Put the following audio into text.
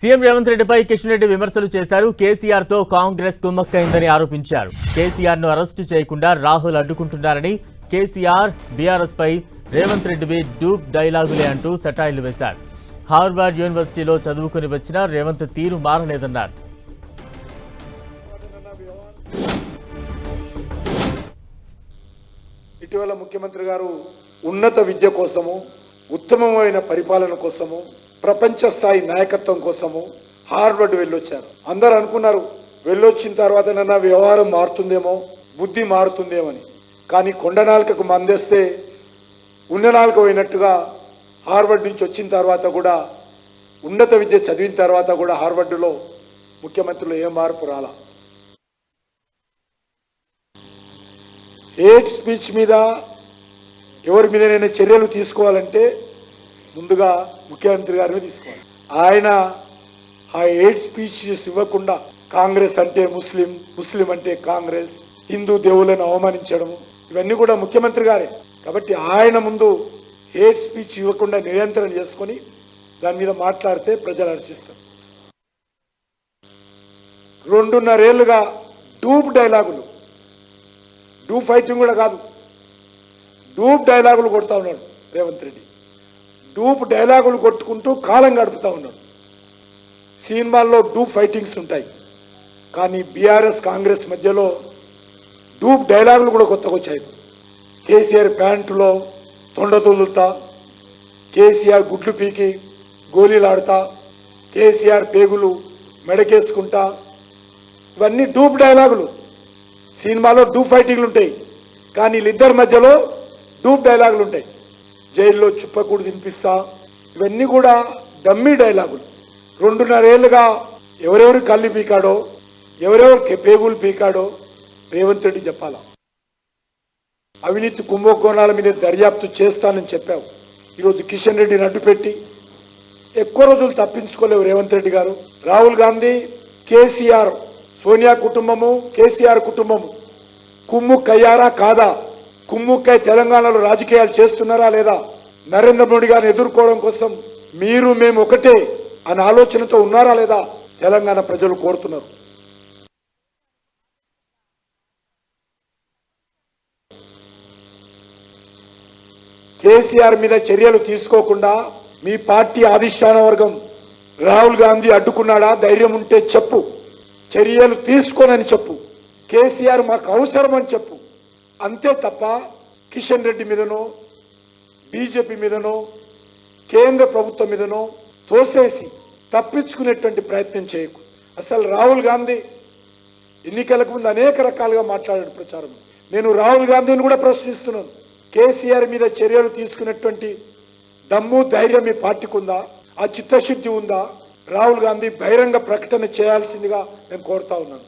CM Revanth రెడ్డిపై కిషన్ రెడ్డి విమర్శలు చేశారు. కేసీఆర్ తో కాంగ్రెస్ కుమ్మక్కైందని ఆరోపించారు. కేసీఆర్ ను అరెస్టు చేయకుండా రాహుల్ అడ్డుకుంటున్నారని, కేసీఆర్ బీఆర్ఎస్ పై రేవంత్ రెడ్డివి డూప్ డైలాగులే అంటూ సెటైర్లు వేశారు. హార్వర్డ్ యూనివర్సిటీలో చదువుకుని వచ్చిన రేవంత్ తీరు మారలేదన్నారు. ఇటీవల ముఖ్యమంత్రి గారు ఉన్నత విద్య కోసము, ఉత్తమమైన పరిపాలన కోసము, ప్రపంచ స్థాయి నాయకత్వం కోసము హార్వర్డ్ వెళ్ళొచ్చారు. అందరూ అనుకున్నారు వెళ్ళొచ్చిన తర్వాత నన్న వ్యవహారం మారుతుందేమో, బుద్ధి మారుతుందేమని. కానీ కొండనాల్కకు మందేస్తే ఉన్ననాల్క పోయినట్టుగా హార్వర్డ్ నుంచి వచ్చిన తర్వాత కూడా, ఉన్నత విద్య చదివిన తర్వాత కూడా హార్వర్డ్లో ముఖ్యమంత్రిలో ఏ మార్పు రాలా. హేట్ స్పీచ్ మీద ఎవరి మీదనైనా చర్యలు తీసుకోవాలంటే ముందుగా ముఖ్యమంత్రి గారిని తీసుకోవాలి. ఆయన ఆ హేట్ స్పీచ్ ఇవ్వకుండా కాంగ్రెస్ అంటే ముస్లిం, ముస్లిం అంటే కాంగ్రెస్, హిందూ దేవులను అవమానించడము, ఇవన్నీ కూడా ముఖ్యమంత్రి గారే. కాబట్టి ఆయన ముందు హేట్ స్పీచ్ ఇవ్వకుండా నియంత్రణ చేసుకొని దాని మీద మాట్లాడితే ప్రజలు హర్షిస్తారు. 2.5 ఏళ్లుగా డూప్ డైలాగులు, డూప్ ఫైటింగ్ కూడా కాదు, డూప్ డైలాగులు కొడతా ఉన్నాడు రేవంత్ రెడ్డి. డూప్ డైలాగులు కొట్టుకుంటూ కాలం గడుపుతూ ఉన్నాడు. సినిమాల్లో డూప్ ఫైటింగ్స్ ఉంటాయి, కానీ బీఆర్ఎస్ కాంగ్రెస్ మధ్యలో డూప్ డైలాగులు కూడా కొత్తగా వచ్చాయి. కేసీఆర్ ప్యాంటులో తొండ తొలుతా, కేసీఆర్ గుడ్లు పీకి గోళీలాడుతా, కేసీఆర్ పేగులు మెడకేసుకుంటా, ఇవన్నీ డూప్ డైలాగులు. సినిమాలో డూప్ ఫైటింగ్లు ఉంటాయి, కానీ వీళ్ళిద్దరి మధ్యలో డూప్ డైలాగులు ఉంటాయి. జైల్లో చుప్పకూడు తినిపిస్తా, ఇవన్నీ కూడా డమ్మీ డైలాగులు. 2.5 ఏళ్లుగా ఎవరెవరు కళ్ళు పీకాడో, ఎవరెవరు పేగులు పీకాడో రేవంత్ రెడ్డి చెప్పాలా. అవినీతి కుంభకోణాల మీద దర్యాప్తు చేస్తానని చెప్పావు. ఈరోజు కిషన్ రెడ్డిని అడ్డుపెట్టి ఎక్కువ రోజులు తప్పించుకోలేవు రేవంత్ రెడ్డి గారు. రాహుల్ గాంధీ, కేసీఆర్, సోనియా కుటుంబము, కేసీఆర్ కుటుంబము కుమ్ముక్కయ్యారా కాదా? కుమ్ముక్కై తెలంగాణలో రాజకీయాలు చేస్తున్నారా లేదా? నరేంద్ర మోడీ గారిని ఎదుర్కోవడం కోసం మీరు మేము ఒకటే అనే ఆలోచనతో ఉన్నారా లేదా? తెలంగాణ ప్రజలు కోరుతున్నారు. కేసీఆర్ మీద చర్యలు తీసుకోకుండా మీ పార్టీ అధిష్టాన వర్గం రాహుల్ గాంధీ అడ్డుకున్నాడా? ధైర్యం ఉంటే చెప్పు, చర్యలు తీసుకోనని చెప్పు, కేసీఆర్ మాకు అవసరం అని చెప్పు. అంతే తప్ప కిషన్ రెడ్డి మీదనో, బీజేపీ మీదనో, కేంద్ర ప్రభుత్వం మీదనో తోసేసి తప్పించుకునేటువంటి ప్రయత్నం చేయకు. అసలు రాహుల్ గాంధీ ఎన్నికలకు ముందు అనేక రకాలుగా మాట్లాడాడు ప్రచారం. నేను రాహుల్ గాంధీని కూడా ప్రశ్నిస్తున్నాను, కేసీఆర్ మీద చర్యలు తీసుకునేటువంటి దమ్ము, ధైర్యం మీ పార్టీకి ఉందా? ఆ చిత్తశుద్ధి ఉందా? రాహుల్ గాంధీ బహిరంగ ప్రకటన చేయాల్సిందిగా నేను కోరుతా ఉన్నాను.